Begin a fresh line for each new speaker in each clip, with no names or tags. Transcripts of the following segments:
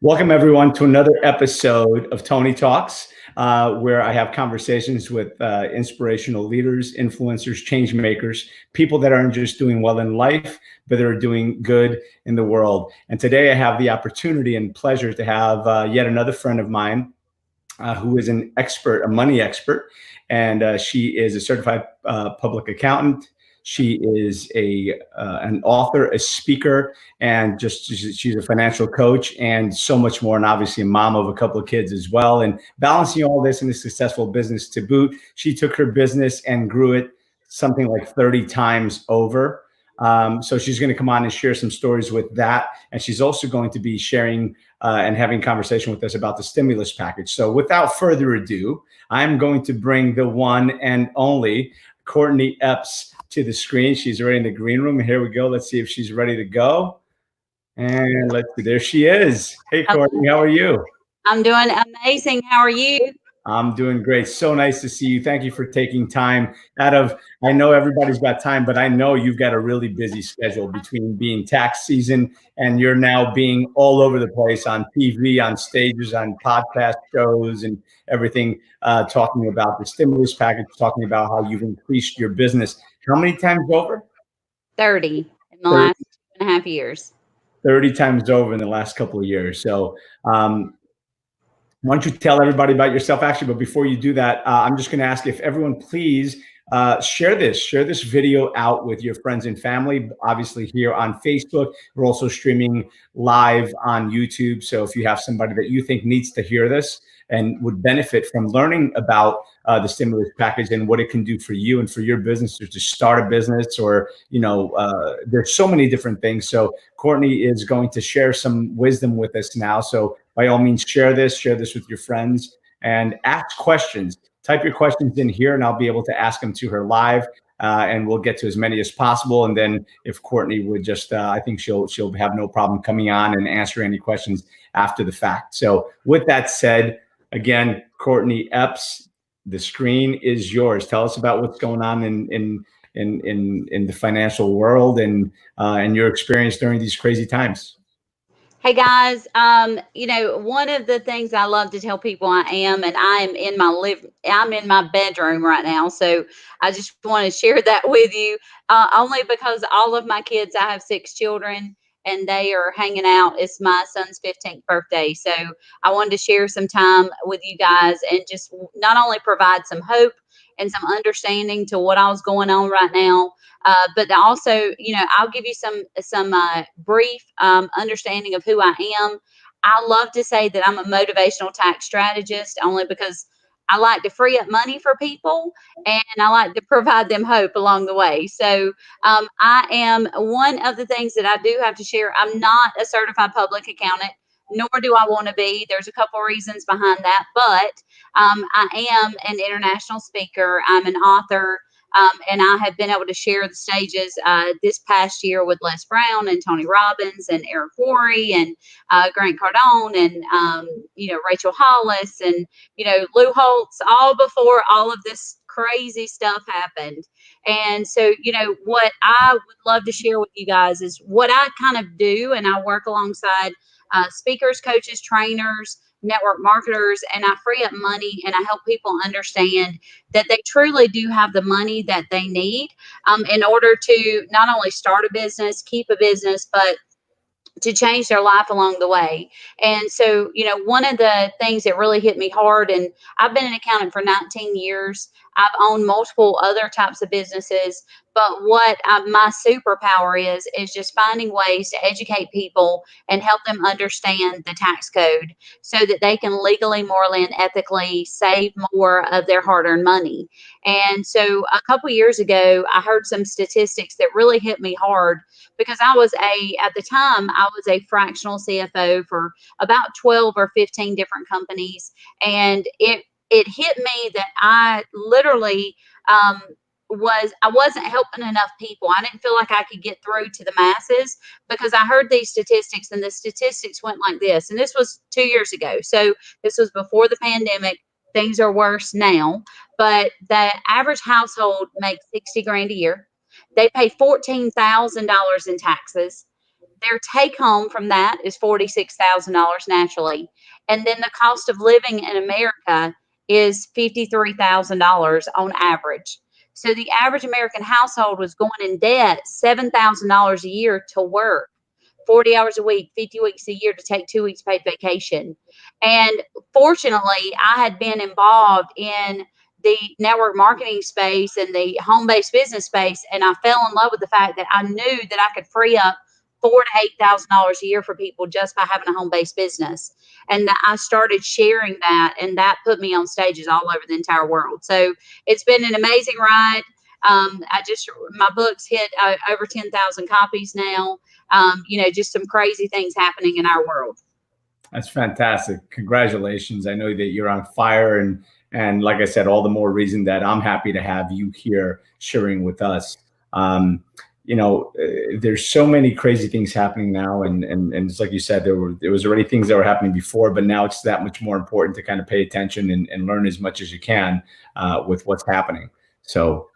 Welcome, everyone, to another episode of Tony Talks, where I have conversations with inspirational leaders, influencers, change makers, people that aren't just doing well in life, but they're doing good in the world. And today I have the opportunity and pleasure to have yet another friend of mine who is an expert, a money expert, and she is a certified public accountant. She is an author, a speaker, and she's a financial coach and so much more. And obviously, a mom of a couple of kids as well. And balancing all this in a successful business to boot, she took her business and grew it something like 30 times over. So she's going to come on and share some stories with that. And she's also going to be sharing and having conversation with us about the stimulus package. So without further ado, I'm going to bring the one and only Courtney Epps to the screen. She's already in the green room. Here we go. Let's see if she's ready to go. And let's see. There she is. Hey, Courtney, how are you?
I'm doing amazing. How are you?
I'm doing great. So nice to see you. Thank you for taking time out of, I know everybody's got time, but I know you've got a really busy schedule between being tax season and you're now being all over the place on TV, on stages, on podcast shows and everything, talking about the stimulus package, talking about how you've increased your business. How many times over?
30 in the
30,
last 2.5 years.
30 times over in the last couple of years. So, why don't you tell everybody about yourself, actually? But before you do that, I'm just going to ask if everyone please share this video out with your friends and family. Obviously, here on Facebook, we're also streaming live on YouTube. So if you have somebody that you think needs to hear this and would benefit from learning about the stimulus package and what it can do for you and for your business, or to start a business, or there's so many different things. So Courtney is going to share some wisdom with us now. So by all means, share this with your friends and ask questions. Type your questions in here and I'll be able to ask them to her live, and we'll get to as many as possible. And then if Courtney would just, I think she'll have no problem coming on and answering any questions after the fact. So with that said, again, Courtney Epps, the screen is yours. Tell us about what's going on in the financial world and your experience during these crazy times.
Hey guys, one of the things I love to tell people I am, and I'm in my bedroom right now. So I just want to share that with you, only because all of my kids, I have 6 children and they are hanging out. It's my son's 15th birthday. So I wanted to share some time with you guys and just not only provide some hope and some understanding to what I was going on right now, but also, I'll give you some brief understanding of who I am. I love to say that I'm a motivational tax strategist, only because I like to free up money for people and I like to provide them hope along the way. So I am, one of the things that I do have to share, I'm not a certified public accountant, nor do I want to be. There's a couple reasons behind that, but I am an international speaker. I'm an author. And I have been able to share the stages this past year with Les Brown and Tony Robbins and Eric Worre and Grant Cardone and Rachel Hollis and Lou Holtz, all before all of this crazy stuff happened. And so what I would love to share with you guys is what I kind of do, and I work alongside speakers, coaches, trainers, network marketers, and I free up money and I help people understand that they truly do have the money that they need in order to not only start a business, keep a business, but to change their life along the way. And so, one of the things that really hit me hard, and I've been an accountant for 19 years, I've owned multiple other types of businesses, but what my superpower is just finding ways to educate people and help them understand the tax code so that they can legally, morally, and ethically save more of their hard-earned money. And so a couple years ago, I heard some statistics that really hit me hard, because at the time, I was a fractional CFO for about 12 or 15 different companies. And it hit me that I literally I wasn't helping enough people. I didn't feel like I could get through to the masses, because I heard these statistics, and the statistics went like this. And this was 2 years ago. So this was before the pandemic. Things are worse now, but the average household makes 60 grand a year. They pay $14,000 in taxes. their take home from that is $46,000 naturally. And then the cost of living in America is $53,000 on average. So the average American household was going in debt $7,000 a year to work 40 hours a week, 50 weeks a year to take 2 weeks paid vacation. And fortunately, I had been involved in the network marketing space and the home based business space. And I fell in love with the fact that I knew that I could free up $4,000 to $8,000 a year for people just by having a home based business. And that I started sharing that, and that put me on stages all over the entire world. So it's been an amazing ride. My books hit over 10,000 copies now. Just some crazy things happening in our world.
That's fantastic. Congratulations. I know that you're on fire, and like I said, all the more reason that I'm happy to have you here sharing with us. There's so many crazy things happening now, and it's like you said, there was already things that were happening before, but now it's that much more important to kind of pay attention and learn as much as you can with what's happening. So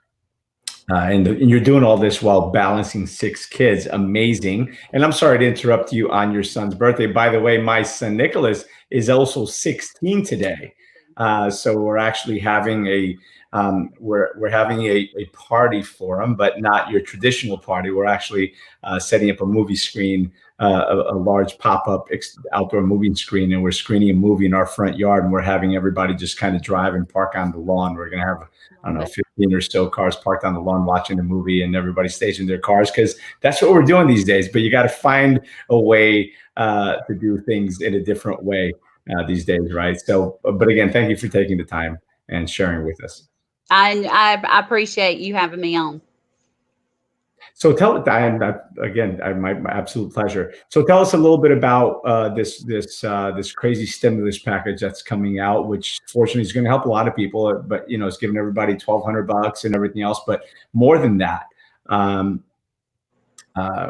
and you're doing all this while balancing 6 kids. Amazing. And I'm sorry to interrupt you on your son's birthday. By the way, my son Nicholas is also 16 today. So we're actually having we're having a party for him, but not your traditional party. We're actually setting up a movie screen, a large pop-up outdoor movie screen, and we're screening a movie in our front yard, and we're having everybody just kind of drive and park on the lawn. We're going to have, I don't know, 15 or so cars parked on the lawn watching the movie, and everybody stays in their cars because that's what we're doing these days. But you got to find a way to do things in a different way these days, right? So, but again, thank you for taking the time and sharing with us.
I appreciate you having me on.
So my absolute pleasure. So tell us a little bit about this crazy stimulus package that's coming out, which fortunately is going to help a lot of people. But it's giving everybody $1,200 and everything else. But more than that,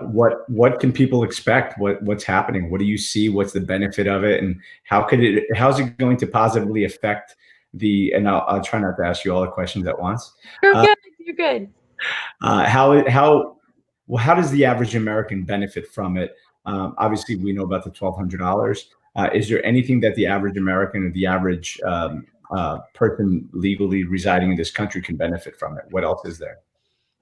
what can people expect? What's happening? What do you see? What's the benefit of it? And how's it going to positively affect and I'll try not to ask you all the questions at once.
You're good. You're good.
How does the average American benefit from it? Obviously, we know about the $1,200. Is there anything that the average American or the average person legally residing in this country can benefit from it? What else is there?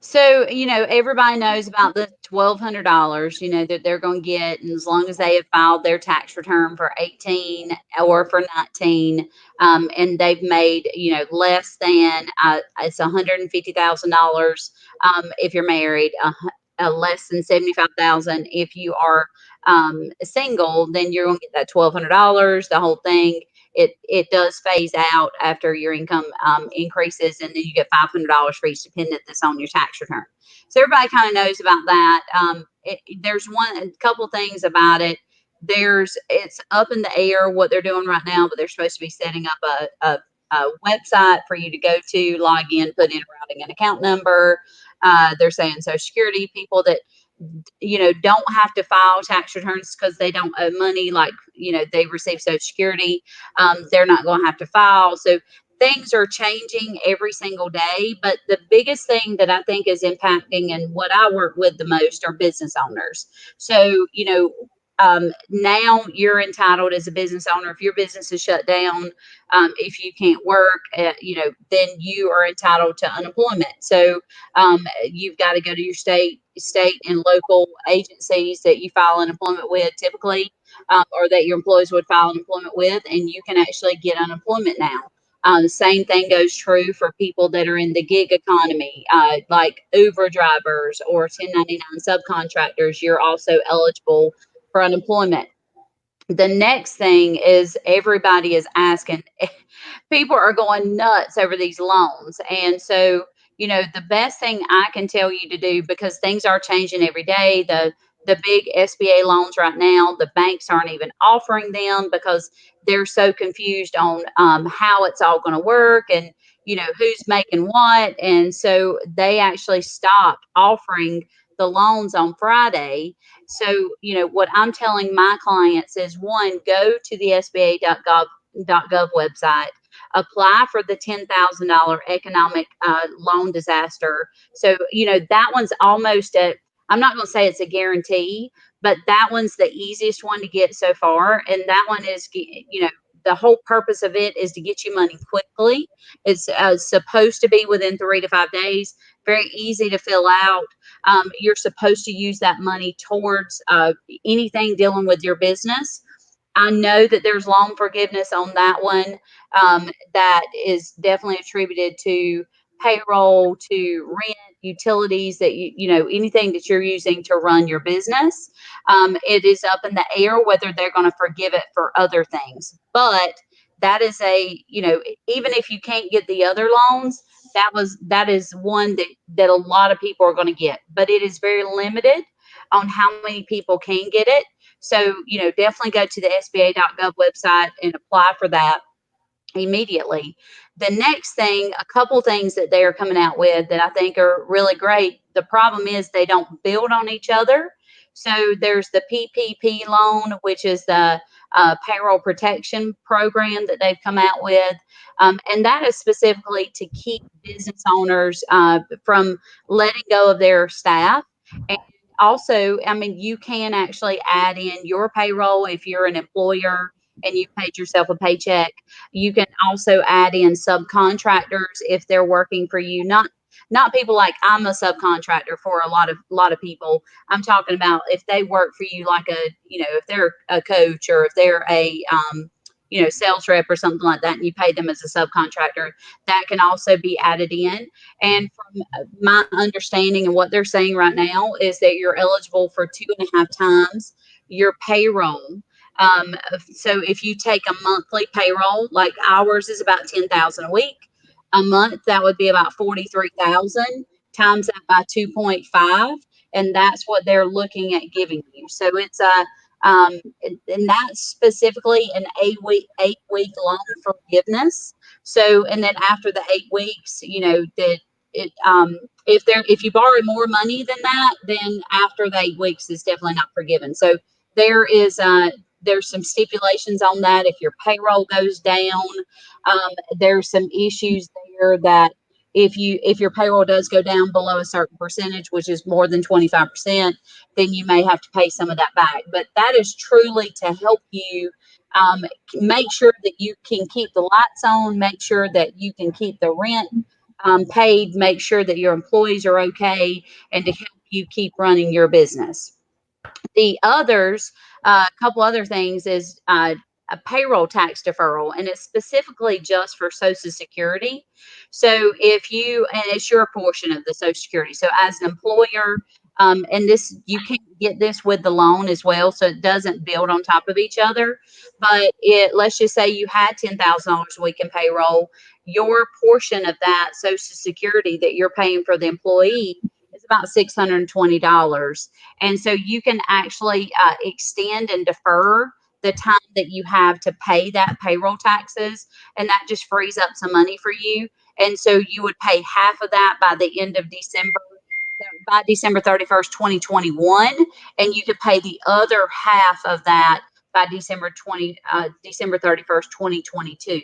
So, everybody knows about the $1,200, that they're going to get, and as long as they have filed their tax return for 18 or for 19, and they've made, less than, it's $150,000 if you're married, less than 75,000 if you are single, then you're going to get that $1,200, the whole thing. It does phase out after your income increases, and then you get $500 for each dependent that's on your tax return. So everybody kind of knows about that. There's a couple things about it. It's up in the air what they're doing right now, but they're supposed to be setting up a website for you to go to, log in, put in a routing and account number. They're saying Social Security people that don't have to file tax returns because they don't owe money, like they receive Social Security, they're not going to have to file. So things are changing every single day, but the biggest thing that I think is impacting and what I work with the most are business owners. So now you're entitled as a business owner, if your business is shut down, if you can't work, then you are entitled to unemployment. So you've got to go to your state and local agencies that you file unemployment with typically, or that your employees would file unemployment with, and you can actually get unemployment now. The same thing goes true for people that are in the gig economy, like Uber drivers or 1099 subcontractors. You're also eligible for unemployment. The next thing is everybody is asking, people are going nuts over these loans. And so, the best thing I can tell you to do, because things are changing every day, the big SBA loans right now, the banks aren't even offering them because they're so confused on how it's all going to work and, who's making what. And so they actually stopped offering the loans on Friday. So, what I'm telling my clients is, one, go to the SBA.gov website, apply for the $10,000 economic loan disaster. So, that one's almost I'm not going to say it's a guarantee, but that one's the easiest one to get so far. And that one is, the whole purpose of it is to get you money quickly. It's supposed to be within 3 to 5 days. Very easy to fill out. You're supposed to use that money towards anything dealing with your business. I know that there's loan forgiveness on that one, that is definitely attributed to payroll, to rent, utilities, that anything that you're using to run your business. It is up in the air whether they're going to forgive it for other things. But that is even if you can't get the other loans, that is one that a lot of people are going to get, but it is very limited on how many people can get it. So, definitely go to the SBA.gov website and apply for that immediately. The next thing, a couple things that they are coming out with that I think are really great. The problem is they don't build on each other. So there's the PPP loan, which is the payroll protection program that they've come out with. And that is specifically to keep business owners from letting go of their staff. And also, I mean, you can actually add in your payroll if you're an employer and you paid yourself a paycheck. You can also add in subcontractors if they're working for you. Not people like I'm a subcontractor for a lot of people. I'm talking about if they work for you, like if they're a coach or if they're a sales rep or something like that, and you pay them as a subcontractor, that can also be added in. And from my understanding and what they're saying right now is that you're eligible for 2.5 times your payroll. So if you take a monthly payroll, like ours is about 10,000 a week, a month, that would be about 43,000, times that by 2.5. And that's what they're looking at giving you. So it's and that's specifically an 8-week loan forgiveness. So, and then after the 8 weeks, that it, if you borrow more money than that, then after the 8 weeks is definitely not forgiven. So there is there's some stipulations on that. If your payroll goes down, there's some issues there that if your payroll does go down below a certain percentage, which is more than 25%, then you may have to pay some of that back. But that is truly to help you make sure that you can keep the lights on, make sure that you can keep the rent paid, make sure that your employees are okay, and to help you keep running your business. The others, a couple other things is a payroll tax deferral, and it's specifically just for Social Security. So and it's your portion of the Social Security. So as an employer, and this, you can get this with the loan as well, so it doesn't build on top of each other. But let's just say you had $10,000 a week in payroll, your portion of that Social Security that you're paying for the employee is about $620. And so you can actually extend and defer the time that you have to pay that payroll taxes, and that just frees up some money for you. And so you would pay half of that by the end of December, by December 31st, 2021, and you could pay the other half of that by December 31st, 2022.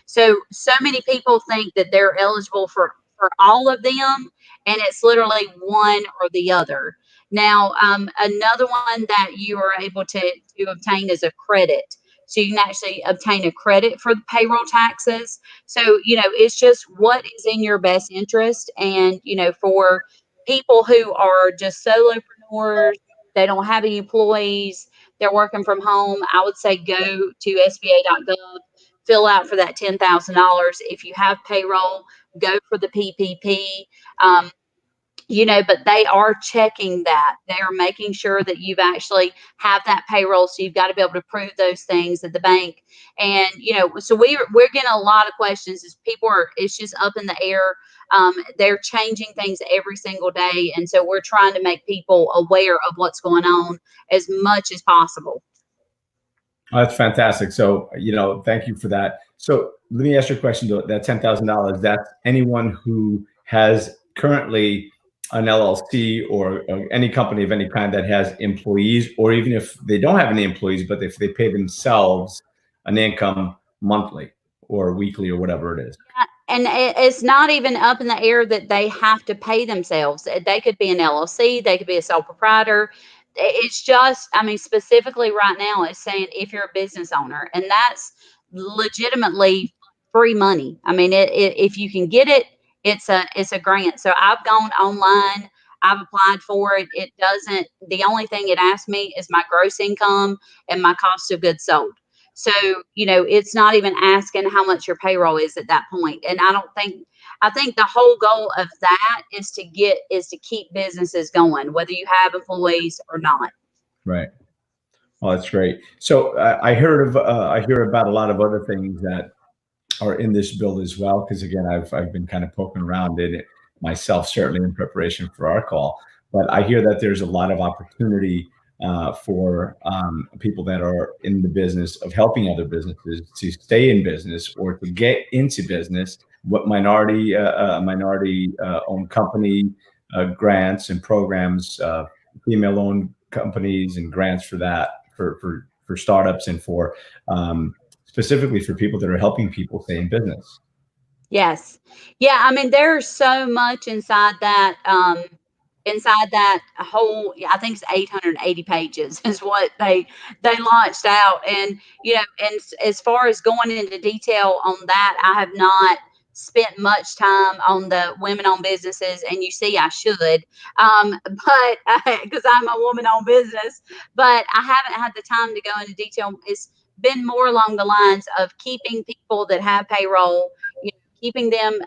So many people think that they're eligible for all of them, and it's literally one or the other. Now, another one that you are able to obtain is a credit. So you can actually obtain a credit for the payroll taxes. So, it's just what is in your best interest. And, for people who are just solopreneurs, they don't have any employees, they're working from home, I would say go to SBA.gov, fill out for that $10,000. If you have payroll, go for the PPP. Um, but they are checking that. They are making sure that you've actually have that payroll. So you've got to be able to prove those things at the bank. And, so we're getting a lot of questions as it's just up in the air. They're changing things every single day. And so we're trying to make people aware of what's going on as much as possible.
Oh, that's fantastic. So, thank you for that. So let me ask you a question though. That $10,000, that's anyone who has currently an LLC or any company of any kind that has employees, or even if they don't have any employees, but if they pay themselves an income monthly or weekly or whatever it is.
And it's not even up in the air that they have to pay themselves. They could be an LLC, they could be a sole proprietor. it's just, I mean, specifically right now, it's saying if you're a business owner, and that's legitimately free money. I mean, if you can get it, it's a grant. So I've gone online, I've applied for it. It doesn't. The only thing it asks me is my gross income and my cost of goods sold. So it's not even asking how much your payroll is at that point. And I think the whole goal of that is to keep businesses going, whether you have employees or not.
Right. Oh, that's great. So I hear about a lot of other things that are in this bill as well. Because again, I've been kind of poking around in it myself, certainly in preparation for our call. But I hear that there's a lot of opportunity for people that are in the business of helping other businesses to stay in business or to get into business. What minority owned company grants and programs, female owned companies and grants for that for startups and for specifically for people that are helping people stay in business.
Yes. Yeah, I mean, there's so much inside that whole, yeah, I think it's 880 pages is what they launched out. And as far as going into detail on that, I have not spent much time on the women-owned businesses, and you see I should, but because I'm a woman-owned business, but I haven't had the time to go into detail. It's been more along the lines of keeping people that have payroll, keeping them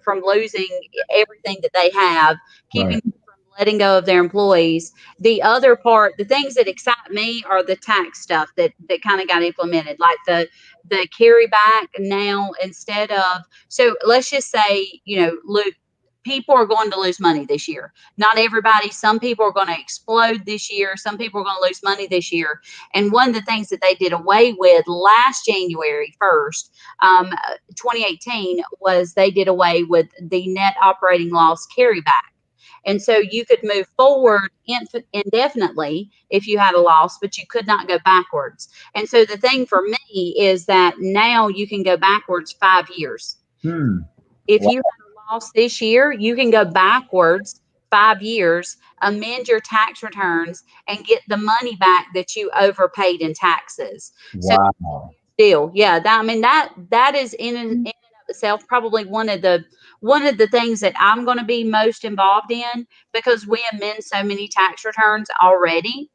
from losing everything that they have, keeping
Right.
them from letting go of their employees. The other part, the things that excite me are the tax stuff that kind of got implemented, like the carry back now instead of, so let's just say, look, people are going to lose money this year. Not everybody. Some people are going to explode this year. Some people are going to lose money this year. And one of the things that they did away with last January 1st, 2018, was they did away with the net operating loss carryback. And so you could move forward indefinitely if you had a loss, but you could not go backwards. And so the thing for me is that now you can go backwards 5 years.
Hmm.
If
Wow.
you had a loss this year, you can go backwards 5 years, amend your tax returns, and get the money back that you overpaid in taxes. So
Wow.
deal. Yeah, I mean, that is in and of itself probably one of the things that I'm going to be most involved in, because we amend so many tax returns already.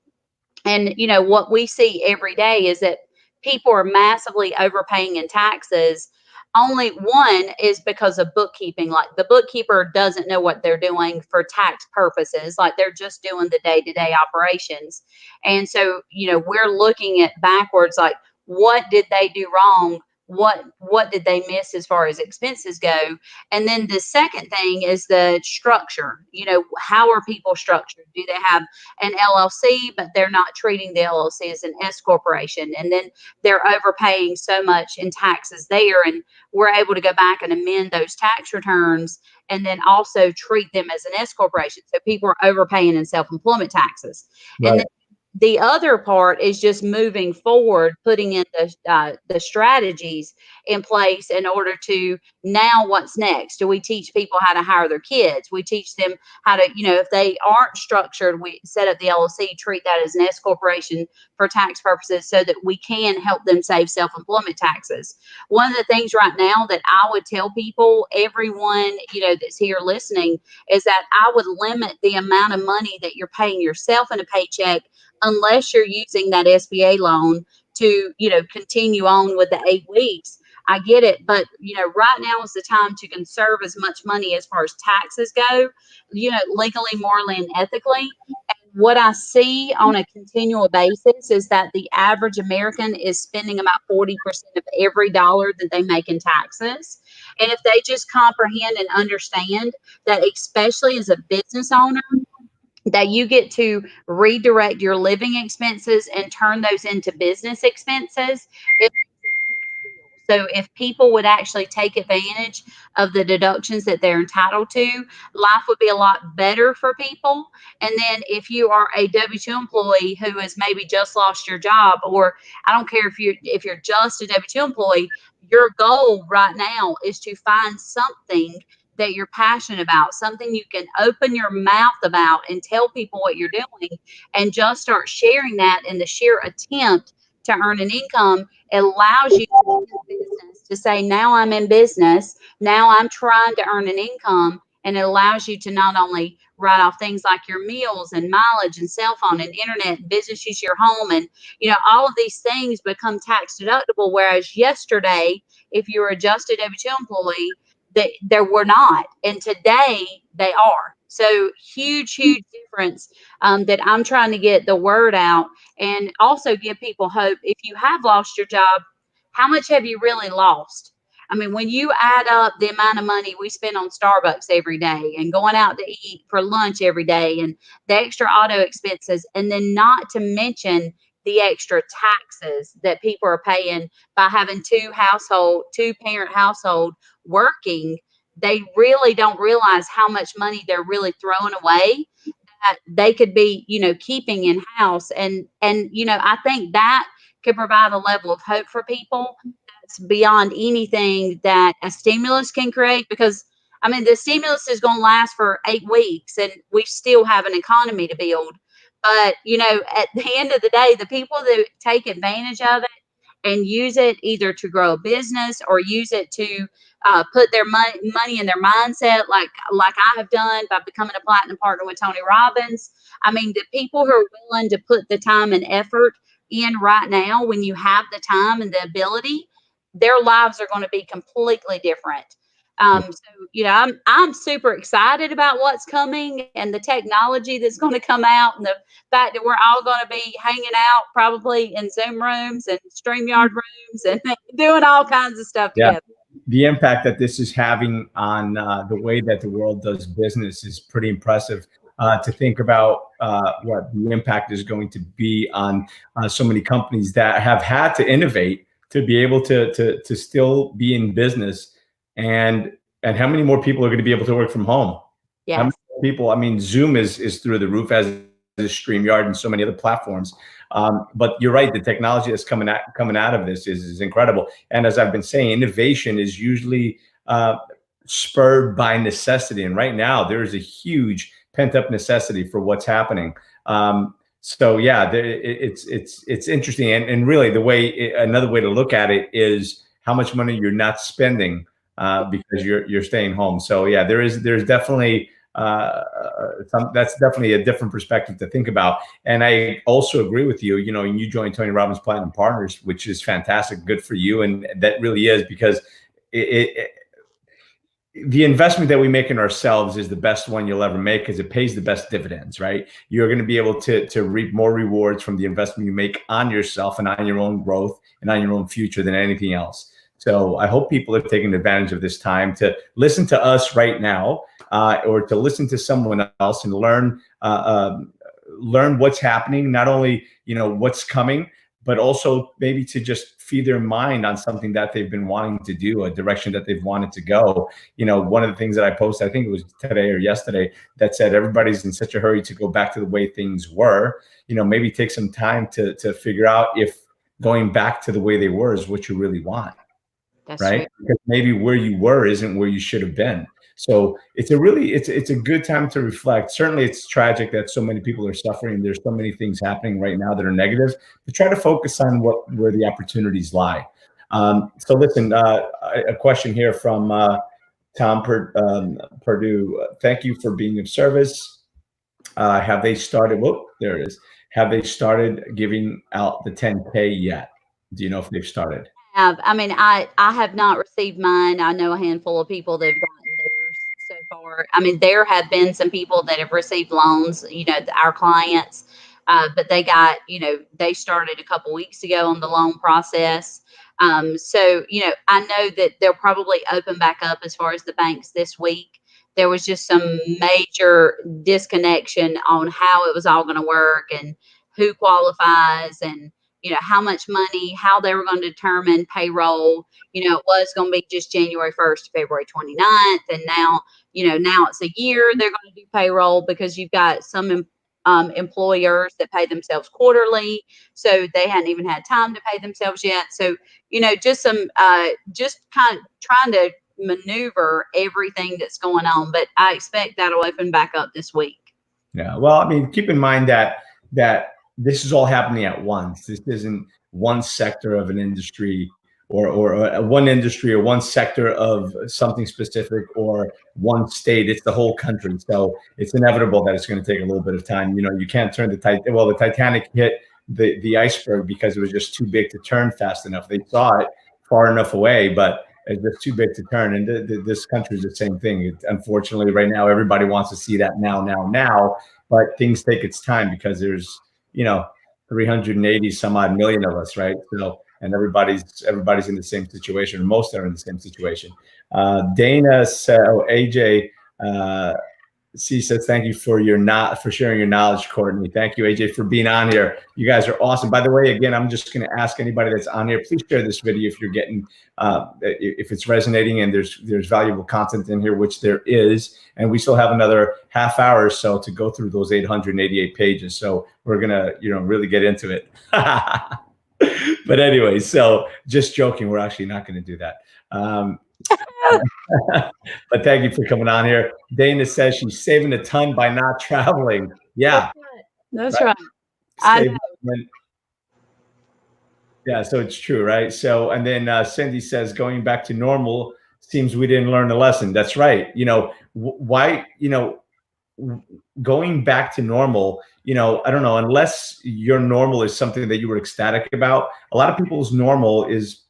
And what we see every day is that people are massively overpaying in taxes. Only one is because of bookkeeping. Like, the bookkeeper doesn't know what they're doing for tax purposes. Like, they're just doing the day-to-day operations. And so, we're looking at backwards, like, what did they do wrong? What did they miss as far as expenses go? And then the second thing is the structure. How are people structured? Do they have an LLC, but they're not treating the LLC as an S corporation? And then they're overpaying so much in taxes there. And we're able to go back and amend those tax returns and then also treat them as an S corporation. So people are overpaying in self-employment taxes. And
Right.
then the other part is just moving forward, putting in the strategies in place in order to, now what's next? Do we teach people how to hire their kids? We teach them how to, if they aren't structured, we set up the LLC, treat that as an S corporation for tax purposes so that we can help them save self-employment taxes. One of the things right now that I would tell people, everyone, that's here listening, is that I would limit the amount of money that you're paying yourself in a paycheck, unless you're using that SBA loan to, continue on with the 8 weeks. I get it, but right now is the time to conserve as much money as far as taxes go, legally, morally, and ethically. And what I see on a continual basis is that the average American is spending about 40% of every dollar that they make in taxes. And if they just comprehend and understand that, especially as a business owner, that you get to redirect your living expenses and turn those into business expenses. It so if people would actually take advantage of the deductions that they're entitled to, life would be a lot better for people. And then if you are a W-2 employee who has maybe just lost your job, or I don't care if you're just a W-2 employee, your goal right now is to find something that you're passionate about, something you can open your mouth about and tell people what you're doing, and just start sharing that in the sheer attempt to earn an income, it allows you to be in business, to say, now I'm in business, now I'm trying to earn an income. And it allows you to not only write off things like your meals and mileage and cell phone and internet and business use your home, and all of these things become tax deductible. Whereas yesterday, if you were a adjusted W-2 employee, there were not, and today they are. So huge difference, that I'm trying to get the word out and also give people hope. If you have lost your job, how much have you really lost? I mean, when you add up the amount of money we spend on Starbucks every day and going out to eat for lunch every day and the extra auto expenses, and then not to mention the extra taxes that people are paying by having two parent household working, they really don't realize how much money they're really throwing away that they could be, keeping in house. And I think that could provide a level of hope for people that's beyond anything that a stimulus can create. Because I mean, the stimulus is going to last for 8 weeks, and we still have an economy to build. But at the end of the day, the people that take advantage of it and use it either to grow a business or use it to put their money in their mindset, like I have done by becoming a platinum partner with Tony Robbins. I mean, the people who are willing to put the time and effort in right now, when you have the time and the ability, their lives are going to be completely different. So I'm super excited about what's coming and the technology that's going to come out, and the fact that we're all going to be hanging out probably in Zoom rooms and StreamYard rooms and doing all kinds of stuff
Yeah.
together.
The impact that this is having on the way that the world does business is pretty impressive. To think about what the impact is going to be on so many companies that have had to innovate to be able to still be in business, and how many more people are going to be able to work from home? How many
Yes.
people? I mean, Zoom is through the roof, as is StreamYard and so many other platforms. But you're right, the technology that's coming out of this is incredible. And as I've been saying, innovation is usually spurred by necessity. And right now, there is a huge pent up necessity for what's happening. So yeah, it's interesting. And really, another way to look at it is how much money you're not spending because you're staying home. So yeah, there's definitely that's definitely a different perspective to think about. And I also agree with you. You joined Tony Robbins Platinum Partners, which is fantastic, good for you, and that really is, because the investment that we make in ourselves is the best one you'll ever make, because it pays the best dividends, right? You're going to be able to reap more rewards from the investment you make on yourself and on your own growth and on your own future than anything else. So I hope people are taking advantage of this time to listen to us right now, or to listen to someone else and learn what's happening, not only what's coming, but also maybe to just feed their mind on something that they've been wanting to do, a direction that they've wanted to go. One of the things that I posted, I think it was today or yesterday, that said everybody's in such a hurry to go back to the way things were. Maybe take some time to figure out if going back to the way they were is what you really want.
That's true.
Right? Because maybe where you were isn't where you should have been. So it's a good time to reflect. Certainly it's tragic that so many people are suffering. There's so many things happening right now that are negative, but try to focus on where the opportunities lie. So listen, a question here from Tom Purdue. Thank you for being of service. Have they started? Whoop, there it is. Have they started giving out the 10K yet? Do you know if they've started?
I mean, I have not received mine. I know a handful of people that have gotten theirs so far. I mean, there have been some people that have received loans, our clients, but they started a couple weeks ago on the loan process. So, I know that they'll probably open back up as far as the banks this week. There was just some major disconnection on how it was all going to work and who qualifies, and how much money, how they were going to determine payroll. It was going to be just January 1st to February 29th. And now, now it's a year they're going to do payroll, because you've got some employers that pay themselves quarterly. So they hadn't even had time to pay themselves yet. So, just kind of trying to maneuver everything that's going on. But I expect that'll open back up this week.
Yeah. Well, I mean, keep in mind that this is all happening at once. This isn't one sector of an industry or one industry or one sector of something specific or one state. It's the whole country. So it's inevitable that it's going to take a little bit of time. You can't turn the Titanic hit the iceberg because it was just too big to turn fast enough. They saw it far enough away, but it's just too big to turn. And this country is the same thing. Unfortunately, right now, everybody wants to see that now, but things take its time because there's, 380 some odd million of us, right? So, and everybody's in the same situation. Most are in the same situation. Dana said, AJ, C says, thank you for sharing your knowledge, Courtney. Thank you, AJ, for being on here. You guys are awesome. By the way, again, I'm just going to ask anybody that's on here, please share this video if you're getting, if it's resonating and there's valuable content in here, which there is. And we still have another half hour or so to go through those 888 pages. So we're going to, really get into it. But anyway, so just joking. We're actually not going to do that. But thank you for coming on here. Dana says she's saving a ton by not traveling. Yeah,
that's right. I know.
Yeah, so it's true, right? So, and then Cindy says, going back to normal seems we didn't learn the lesson. That's right. Why? Going back to normal. I don't know, unless your normal is something that you were ecstatic about. A lot of people's normal is,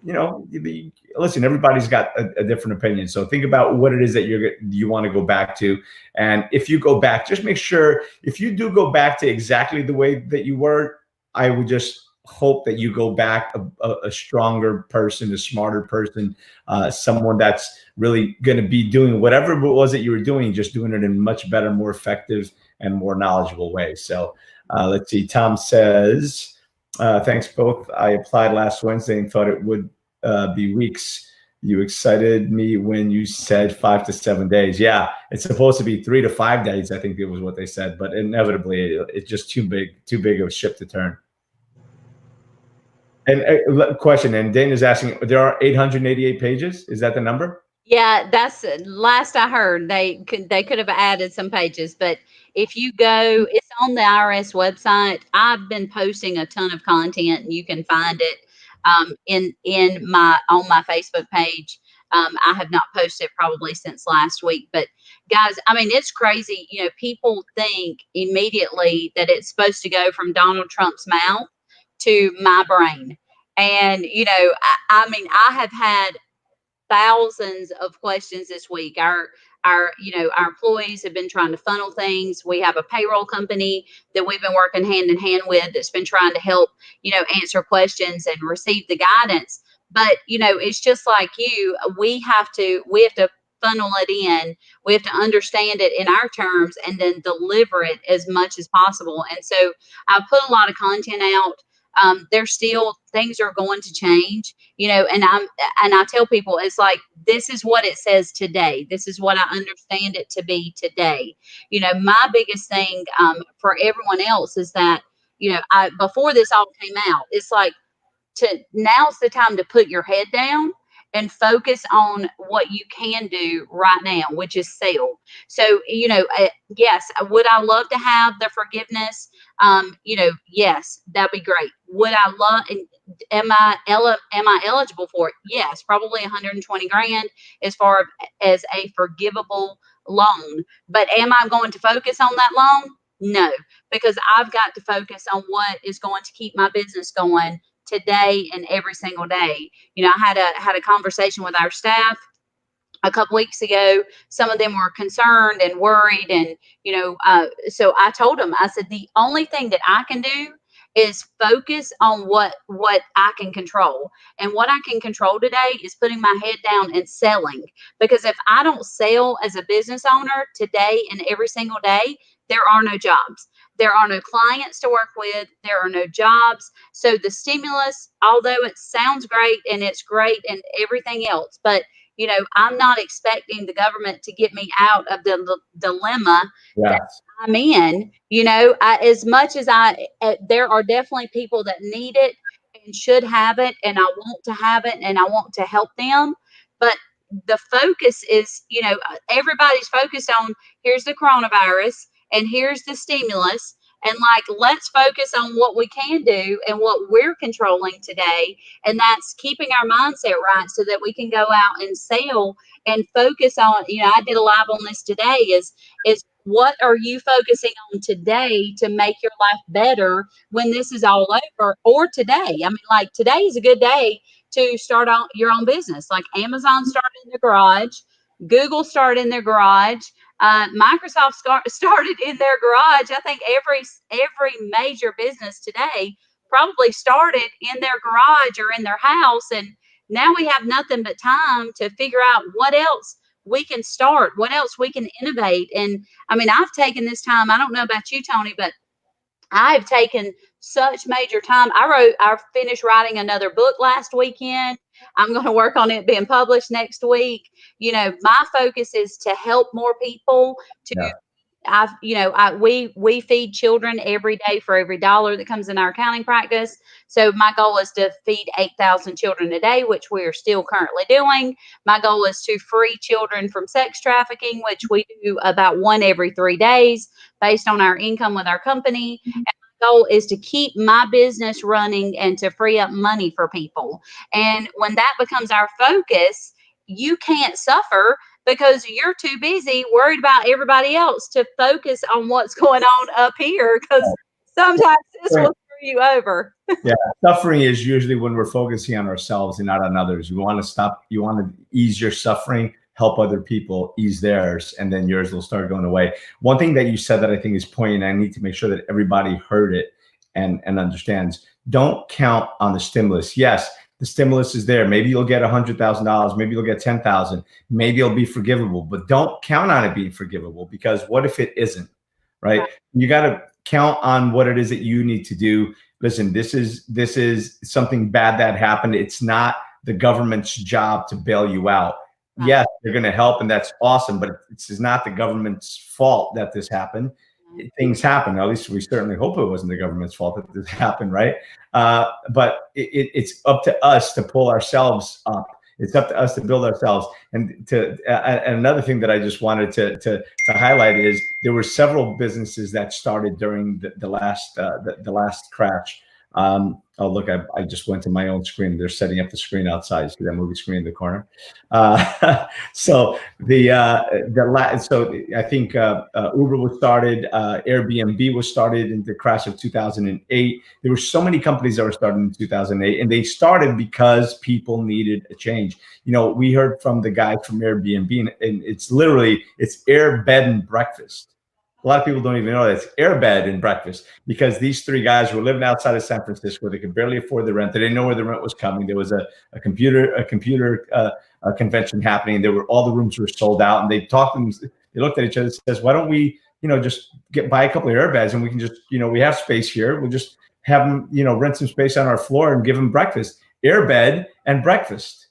listen, everybody's got a different opinion. So think about what it is that you want to go back to. And if you go back, just make sure if you do go back to exactly the way that you were, I would just hope that you go back a stronger person, a smarter person, someone that's really going to be doing whatever it was that you were doing, just doing it in a much better, more effective and more knowledgeable way. So let's see. Tom says, thanks both. I applied last Wednesday and thought it would be weeks. You excited me when you said 5 to 7 days. Yeah, it's supposed to be 3 to 5 days. I think it was what they said, but inevitably it's just too big of a ship to turn. And question, and Dana's asking, there are 888 pages. Is that the number?
Yeah, that's last I heard. They could have added some pages, but if you go, it's on the IRS website. I've been posting a ton of content, and you can find it on my Facebook page. I have not posted probably since last week, but guys, I mean, it's crazy. People think immediately that it's supposed to go from Donald Trump's mouth to my brain. And, I mean, I have had thousands of questions this week. Our employees have been trying to funnel things. We have a payroll company that we've been working hand in hand with that's been trying to help, answer questions and receive the guidance. But, it's just like we have to funnel it in. We have to understand it in our terms and then deliver it as much as possible. And so I put a lot of content out. There's still things are going to change, and I tell people it's like, this is what it says today. This is what I understand it to be today. My biggest thing for everyone else is that, before this all came out, it's like, now's the time to put your head down and focus on what you can do right now, which is sell. So, yes, would I love to have the forgiveness? Yes, that'd be great. Would I love, am I eligible for it? Yes, probably 120 grand as far as a forgivable loan. But am I going to focus on that loan? No, because I've got to focus on what is going to keep my business going today and every single day. I had a conversation with our staff a couple weeks ago. Some of them were concerned and worried, and so I told them, I said, the only thing that I can do is focus on what I can control. And what I can control today is putting my head down and selling. Because if I don't sell as a business owner today and every single day, there are no jobs. There are no clients to work with. There are no jobs. So the stimulus, although it sounds great and it's great and everything else, but I'm not expecting the government to get me out of the dilemma that I'm in. As much as there are definitely people that need it and should have it, and I want to have it, and I want to help them. But the focus is, everybody's focused on here's the coronavirus and here's the stimulus. And like, let's focus on what we can do and what we're controlling today. And that's keeping our mindset right so that we can go out and sell and focus on, I did a live on this today is what are you focusing on today to make your life better when this is all over, or today? I mean, like, today is a good day to start on your own business. Like Amazon started in their garage, Google started in their garage, Microsoft started in their garage. I think every major business today probably started in their garage or in their house, and now we have nothing but time to figure out what else we can start, what else we can innovate. And I mean, I've taken this time. I don't know about you, Tony, but I've taken such major time. I finished writing another book last weekend. I'm going to work on it being published next week. My focus is to help more people.
Yeah.
We feed children every day for every dollar that comes in our accounting practice. So my goal is to feed 8,000 children a day, which we are still currently doing. My goal is to free children from sex trafficking, which we do about one every 3 days based on our income with our company. And my goal is to keep my business running and to free up money for people. And when that becomes our focus, you can't suffer because you're too busy worried about everybody else to focus on what's going on up here, because sometimes this will screw you over.
Yeah, suffering is usually when we're focusing on ourselves and not on others. You want to stop, you want to ease your suffering, help other people ease theirs, and then yours will start going away. One thing that you said that I think is poignant, I need to make sure that everybody heard it and understands. Don't count on the stimulus. Yes, the stimulus is there. Maybe you'll get $100,000. Maybe you'll get 10,000. Maybe it'll be forgivable, but don't count on it being forgivable, because what if it isn't, right? You got to count on what it is that you need to do. Listen, this is something bad that happened. It's not the government's job to bail you out. Yes, they're going to help, and that's awesome, but it's not the government's fault that this happened. Things happen. At least we certainly hope it wasn't the government's fault that this happened, right? But it's up to us to pull ourselves up. It's up to us to build ourselves. And another thing that I just wanted to highlight is there were several businesses that started during the last crash. Oh, look, I just went to my own screen. They're setting up the screen outside. See that movie screen in the corner? So I think Uber was started, Airbnb was started in the crash of 2008. There were so many companies that were started in 2008, and they started because people needed a change. We heard from the guys from Airbnb, and it's air, bed, and breakfast. A lot of people don't even know that it's air, bed, and breakfast, because these three guys were living outside of San Francisco. They could barely afford the rent. They didn't know where the rent was coming. There was a computer convention happening. All the rooms were sold out, and they looked at each other and says, why don't we, just buy a couple of air beds, and we can just, we have space here. We'll just have them, rent some space on our floor and give them breakfast, air, bed, and breakfast,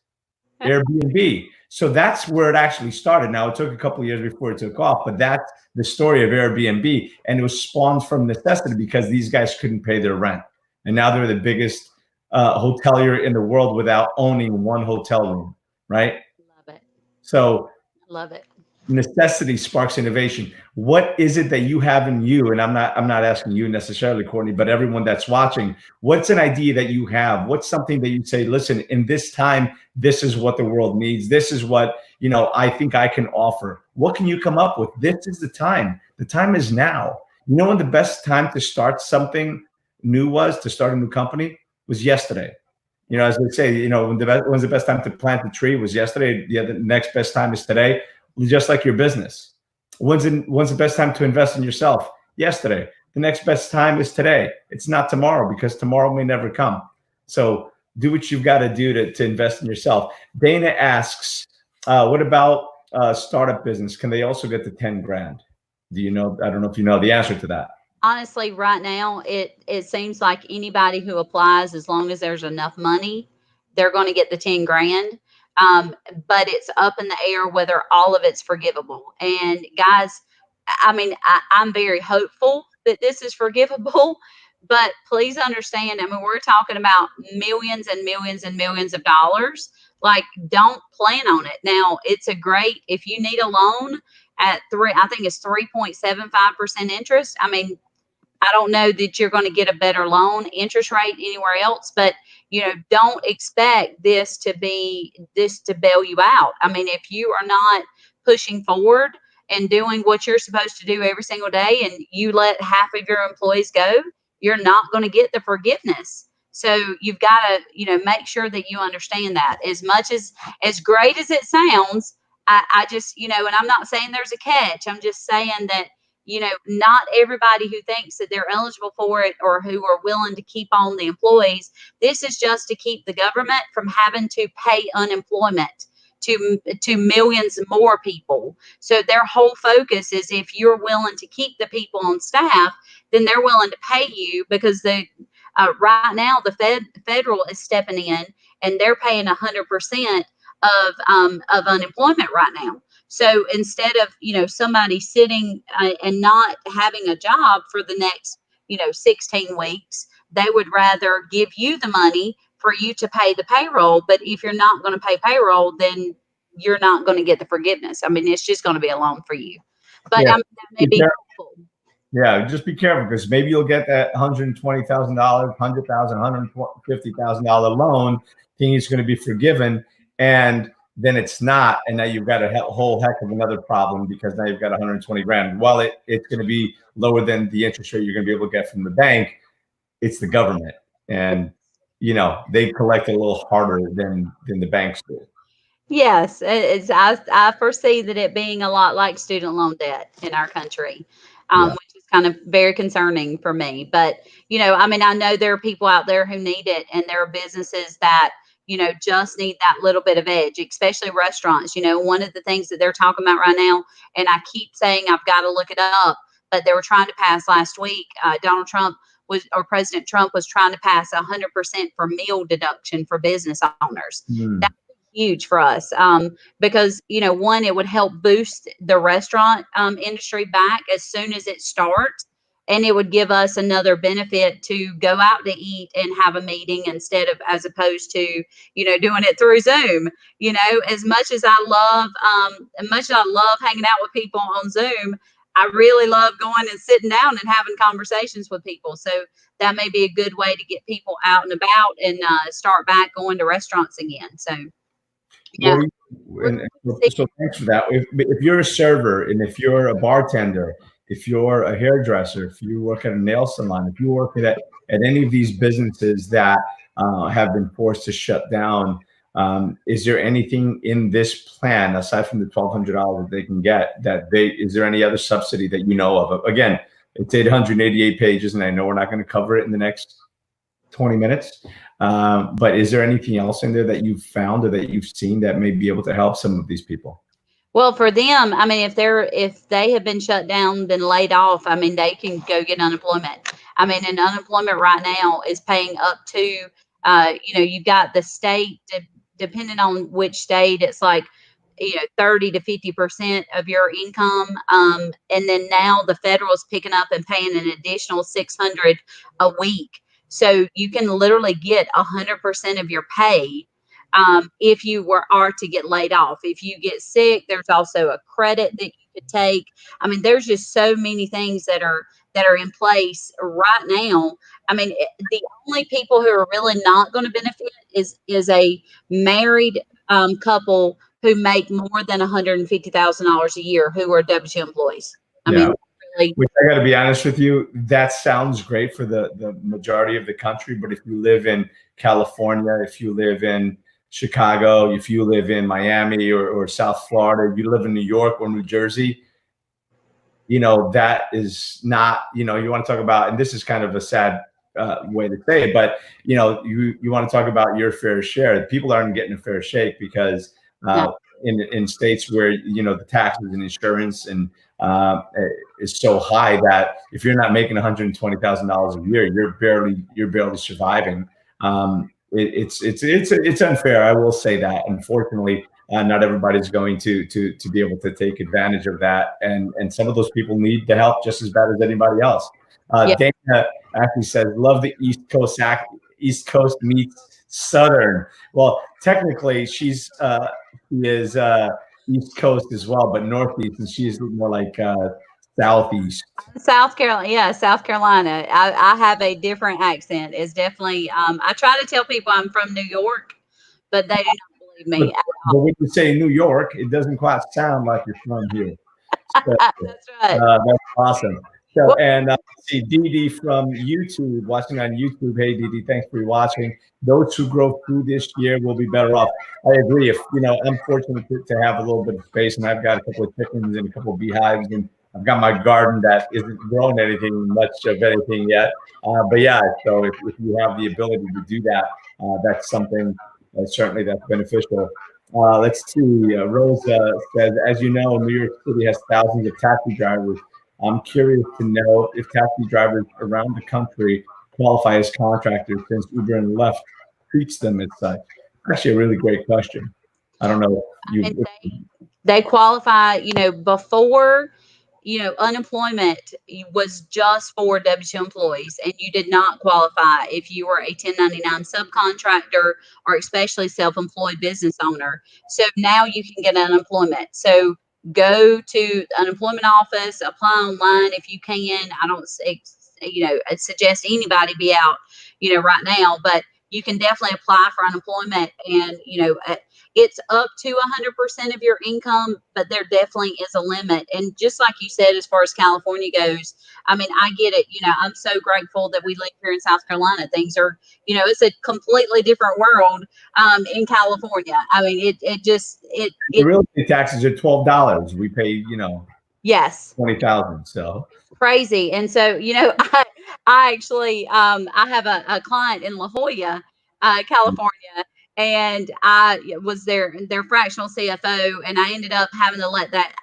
Airbnb. So that's where it actually started. Now, it took a couple of years before it took off, but that's the story of Airbnb. And it was spawned from necessity because these guys couldn't pay their rent. And now they're the biggest hotelier in the world without owning one hotel room, right?
Love it.
So
love it.
Necessity sparks innovation. What is it that you have in you? And I'm not asking you necessarily, Courtney, but everyone that's watching, what's an idea that you have? What's something that you say, listen, in this time, this is what the world needs. This is what, I think I can offer. What can you come up with? This is the time. The time is now. When the best time to start something new was, to start a new company, was yesterday. As they say, when's the best time to plant a tree was yesterday. The next best time is today. Just like your business. When's the best time to invest in yourself? Yesterday. The next best time is today. It's not tomorrow, because tomorrow may never come. So do what you've got to do to invest in yourself. Dana asks, what about startup business? Can they also get the 10 grand? Do you know? I don't know if you know the answer to that.
Honestly, right now, it seems like anybody who applies, as long as there's enough money, they're going to get the 10 grand. But it's up in the air whether all of it's forgivable. And guys, I mean, I'm very hopeful that this is forgivable, but please understand, I mean, we're talking about millions and millions and millions of dollars. Like, don't plan on it. Now, it's a great, if you need a loan at I think it's 3.75% interest. I mean, I don't know that you're going to get a better loan interest rate anywhere else, but don't expect this to bail you out. I mean, if you are not pushing forward and doing what you're supposed to do every single day, and you let half of your employees go, you're not going to get the forgiveness. So you've got to, make sure that you understand that. As much as great as it sounds, I just, and I'm not saying there's a catch. I'm just saying that not everybody who thinks that they're eligible for it or who are willing to keep on the employees, this is just to keep the government from having to pay unemployment to millions more people. So their whole focus is, if you're willing to keep the people on staff, then they're willing to pay you, because right now the federal is stepping in and they're paying 100% of unemployment right now. So instead of, somebody sitting and not having a job for the next, 16 weeks, they would rather give you the money for you to pay the payroll. But if you're not going to pay payroll, then you're not going to get the forgiveness. I mean, it's just going to be a loan for you. But
Yeah.
that may be helpful.
Yeah, just be careful, because maybe you'll get that $120,000, $100,000, $150,000 loan, thinking it's going to be forgiven, and then it's not, and now you've got a whole heck of another problem, because now you've got 120 grand. While it's going to be lower than the interest rate you're going to be able to get from the bank, it's the government, and they collect a little harder than the banks do.
Yes, I foresee that it being a lot like student loan debt in our country, which is kind of very concerning for me. But, I mean, I know there are people out there who need it, and there are businesses that, just need that little bit of edge, especially restaurants. One of the things that they're talking about right now, and I keep saying I've got to look it up, but they were trying to pass last week, President Trump was trying to pass 100% for meal deduction for business owners. That huge for us, because one, it would help boost the restaurant industry back as soon as it starts, and it would give us another benefit to go out to eat and have a meeting, as opposed to doing it through Zoom. As much as I love hanging out with people on Zoom, I really love going and sitting down and having conversations with people. So that may be a good way to get people out and about and start back going to restaurants again. So yeah.
So thanks for that. If you're a server, and if you're a bartender, if you're a hairdresser, if you work at a nail salon, if you work at any of these businesses that have been forced to shut down, is there anything in this plan, aside from the $1,200 that they can get, is there any other subsidy that you know of? Again, it's 888 pages, and I know we're not going to cover it in the next 20 minutes. But is there anything else in there that you've found or that you've seen that may be able to help some of these people?
Well, for them, I mean, if they have been shut down, been laid off, I mean, they can go get unemployment. I mean, and unemployment right now is paying up to, you've got the state, depending on which state, it's like, 30 to 50% of your income. And then now the federal is picking up and paying an additional $600 a week. So you can literally get 100% of your pay if you are to get laid off. If you get sick, there's also a credit that you could take. I mean, there's just so many things that are in place right now. I mean, the only people who are really not going to benefit is a married couple who make more than $150,000 a year, who are W-2 employees. I mean, really.
Which, I got to be honest with you, that sounds great for the majority of the country. But if you live in California, if you live in Chicago, if you live in Miami or South Florida, if you live in New York or New Jersey, that is not, you want to talk about, and this is kind of a sad way to say it, but you want to talk about your fair share. People aren't getting a fair shake, because in states where the taxes and insurance and is so high that if you're not making $120,000 a year, you're barely surviving. It's unfair. I will say that. Unfortunately, not everybody's going to be able to take advantage of that, and some of those people need the help just as bad as anybody else. Dana actually says, "Love the East Coast meets Southern. Well, technically, she is East Coast as well, but Northeast, and she's more like Southeast.
South Carolina, yeah, South Carolina. I have a different accent. It's definitely. I try to tell people I'm from New York, but they do not believe
But,
me at
but when you say New York, it doesn't quite sound like you're from here. So,
all. That's right.
that's awesome. So,
Well,
and let's see, Dee Dee from YouTube, watching on YouTube. Hey, Dee Dee, thanks for watching. Those who grow food this year will be better off. I agree. If I'm fortunate to have a little bit of space, and I've got a couple of chickens and a couple of beehives, and I've got my garden that isn't growing much of anything yet. But yeah, so if you have the ability to do that, that's something certainly that's beneficial. Let's see. Rose says, as you know, New York City has thousands of taxi drivers. I'm curious to know if taxi drivers around the country qualify as contractors since Uber and Lyft treats them as such. Actually, a really great question. I don't know.
and they qualify, before, unemployment was just for W-2 employees, and you did not qualify if you were a 1099 subcontractor or especially self-employed business owner. So now you can get unemployment. So go to the unemployment office, apply online if you can. I don't suggest anybody be out, right now, but you can definitely apply for unemployment, and it's up to 100% of your income, but there definitely is a limit. And just like you said, as far as California goes, I mean, I get it. I'm so grateful that we live here in South Carolina. Things are, it's a completely different world in California. I mean,
the real estate taxes are $12. We pay,
yes,
20,000. So
crazy. And so, I actually, I have a client in La Jolla, California, and I was their fractional CFO, and I ended up having to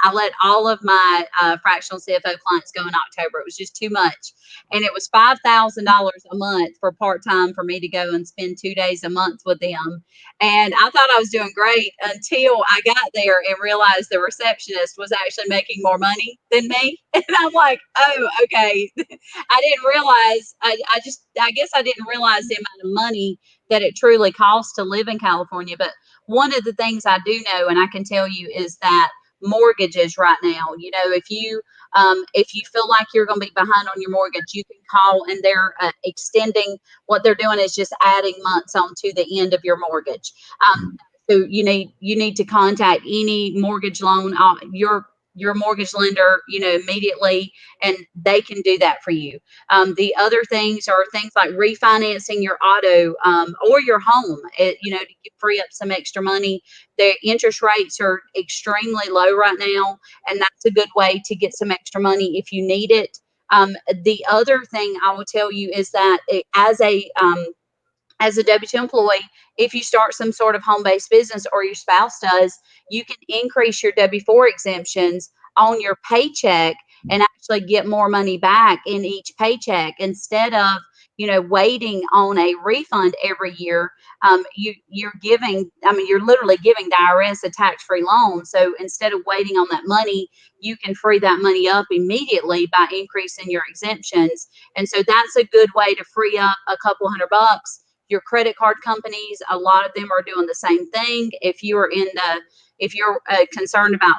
I let all of my fractional CFO clients go in October. It was just too much. And it was $5,000 a month for part-time for me to go and spend 2 days a month with them. And I thought I was doing great until I got there and realized the receptionist was actually making more money than me. And I'm like, oh, okay. I didn't realize, I guess I didn't realize the amount of money that it truly costs to live in California. But one of the things I do know, and I can tell you, is that mortgages right now, if you feel like you're going to be behind on your mortgage, you can call, and they're extending. What they're doing is just adding months onto the end of your mortgage. So you need to contact any mortgage loan, your mortgage lender, immediately, and they can do that for you. The other things are things like refinancing your auto, or your home, to free up some extra money. The interest rates are extremely low right now, and that's a good way to get some extra money if you need it. The other thing I will tell you is that as a W-2 employee, if you start some sort of home-based business or your spouse does, you can increase your W-4 exemptions on your paycheck and actually get more money back in each paycheck instead of waiting on a refund every year. You're literally giving the IRS a tax-free loan. So instead of waiting on that money, you can free that money up immediately by increasing your exemptions. And so that's a good way to free up a couple $100. Your credit card companies, a lot of them are doing the same thing. If you're concerned about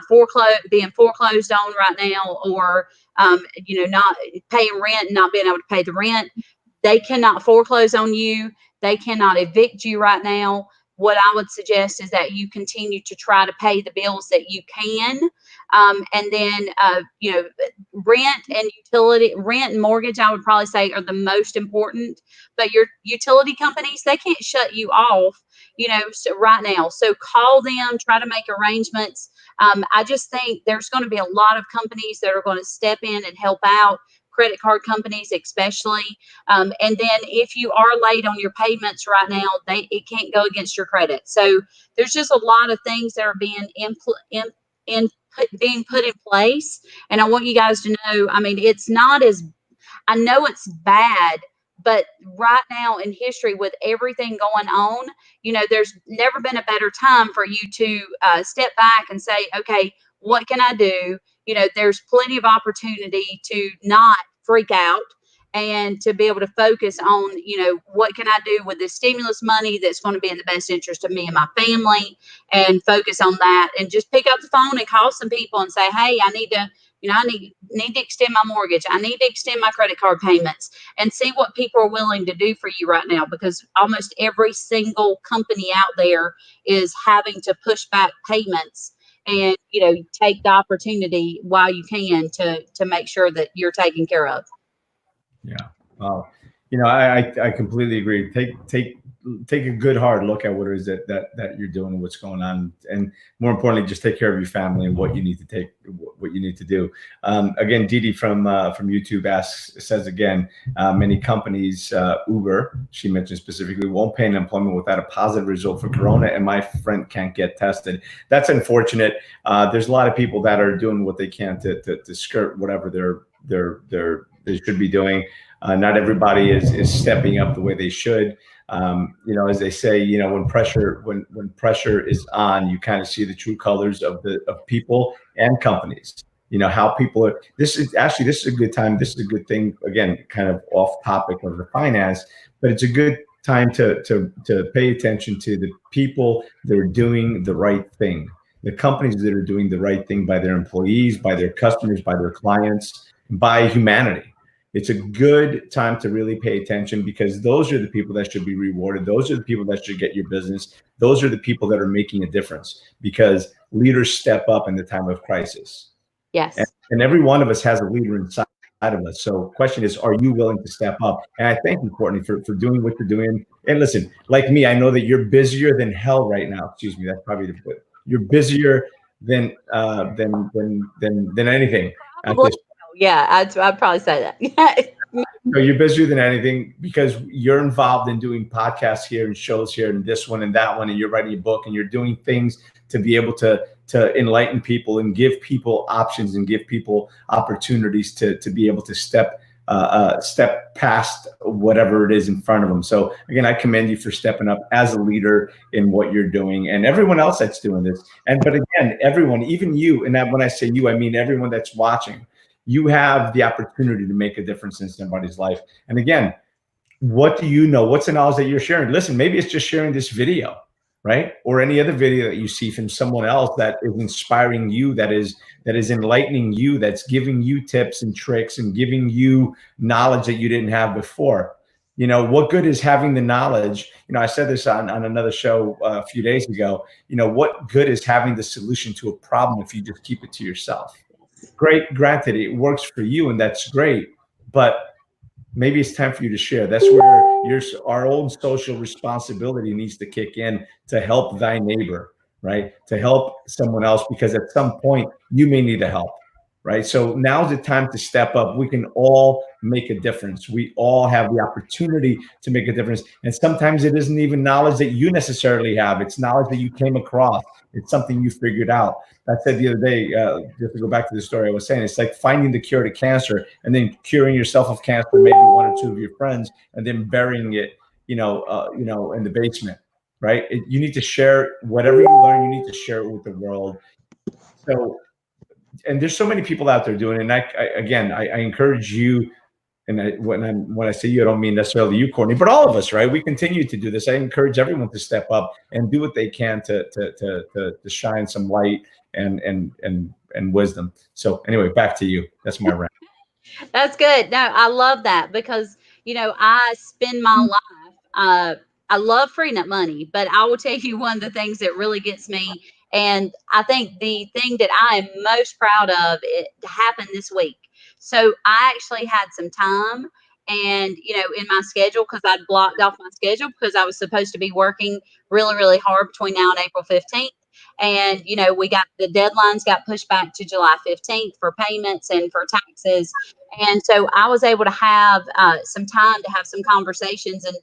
being foreclosed on right now, or not paying rent and not being able to pay the rent, they cannot foreclose on you. They cannot evict you right now. What I would suggest is that you continue to try to pay the bills that you can. And then, rent and mortgage, I would probably say, are the most important. But your utility companies, they can't shut you off, so right now. So call them, try to make arrangements. I just think there's going to be a lot of companies that are going to step in and help out, credit card companies especially. And then if you are late on your payments right now, it can't go against your credit. So there's just a lot of things that are being being put in place. And I want you guys to know, I mean, it's not as, I know it's bad, but right now in history, with everything going on, there's never been a better time for you to step back and say, okay, what can I do? There's plenty of opportunity to not freak out and to be able to focus on, what can I do with this stimulus money that's going to be in the best interest of me and my family, and focus on that, and just pick up the phone and call some people and say, hey, I need to, I need to extend my mortgage. I need to extend my credit card payments, and see what people are willing to do for you right now, because almost every single company out there is having to push back payments, and take the opportunity while you can to make sure that you're taken care of.
Yeah. I completely agree. Take a good hard look at what it is that you're doing and what's going on, and more importantly, just take care of your family and what you need to do. Again, Dee Dee from YouTube says again, many companies, Uber, she mentioned specifically, won't pay unemployment without a positive result for Corona, and my friend can't get tested. That's unfortunate. There's a lot of people that are doing what they can to skirt whatever they should be doing. Not everybody is stepping up the way they should. As they say, when pressure is on, you kind of see the true colors of people and companies. How people are. This is a good time. This is a good thing. Again, kind of off topic of the finance, but it's a good time to pay attention to the people that are doing the right thing, the companies that are doing the right thing by their employees, by their customers, by their clients, by humanity. It's a good time to really pay attention, because those are the people that should be rewarded. Those are the people that should get your business. Those are the people that are making a difference, because leaders step up in the time of crisis.
Yes.
And every one of us has a leader inside of us. So question is, are you willing to step up? And I thank you, Courtney, for doing what you're doing. And listen, like me, I know that you're busier than hell right now. Excuse me. That's probably you're busier than anything.
Yeah, I'd probably say that.
So you're busier than anything, because you're involved in doing podcasts here and shows here and this one and that one, and you're writing a book and you're doing things to be able to enlighten people and give people options and give people opportunities to be able to step past whatever it is in front of them. So again, I commend you for stepping up as a leader in what you're doing, and everyone else that's doing this. But again, everyone, even you, and that when I say you, I mean everyone that's watching. You have the opportunity to make a difference in somebody's life. And again, what do you know? What's the knowledge that you're sharing? Listen, maybe it's just sharing this video, right? Or any other video that you see from someone else that is inspiring you, that is enlightening you, that's giving you tips and tricks and giving you knowledge that you didn't have before. What good is having the knowledge? I said this on another show a few days ago. What good is having the solution to a problem if you just keep it to yourself? Great, granted, it works for you, and that's great, but maybe it's time for you to share. That's where our own social responsibility needs to kick in, to help thy neighbor, right? To help someone else, because at some point you may need a help, right? So now's the time to step up. We can all make a difference. We all have the opportunity to make a difference. And sometimes it isn't even knowledge that you necessarily have. It's knowledge that you came across. It's something you figured out. I said the other day, just to go back to the story I was saying, it's like finding the cure to cancer and then curing yourself of cancer, maybe one or two of your friends, and then burying it, in the basement, right? You need to share whatever you learn. You need to share it with the world. So, and there's so many people out there doing it. And I encourage you. And when I say you, I don't mean necessarily you, Courtney, but all of us, right? We continue to do this. I encourage everyone to step up and do what they can to shine some light and wisdom. So anyway, back to you. That's my rant.
That's good. No, I love that, because I spend my life. I love freeing up money, but I will tell you, one of the things that really gets me, and I think the thing that I am most proud of, it happened this week. So I actually had some time, and in my schedule, because I'd blocked off my schedule because I was supposed to be working really, really hard between now and April 15th. And we got the deadlines got pushed back to July 15th for payments and for taxes. And so I was able to have some time to have some conversations. And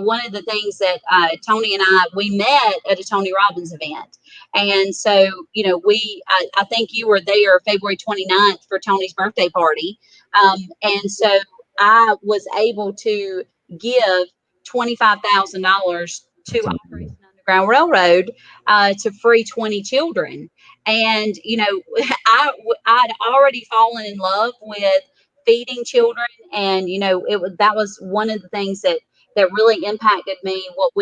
one of the things that Tony and we met at a Tony Robbins event. And so I think you were there February 29th for Tony's birthday party. And so I was able to give $25,000 to Operation Underground Railroad to free 20 children. And I'd already fallen in love with feeding children. And, that was one of the things that really impacted me, what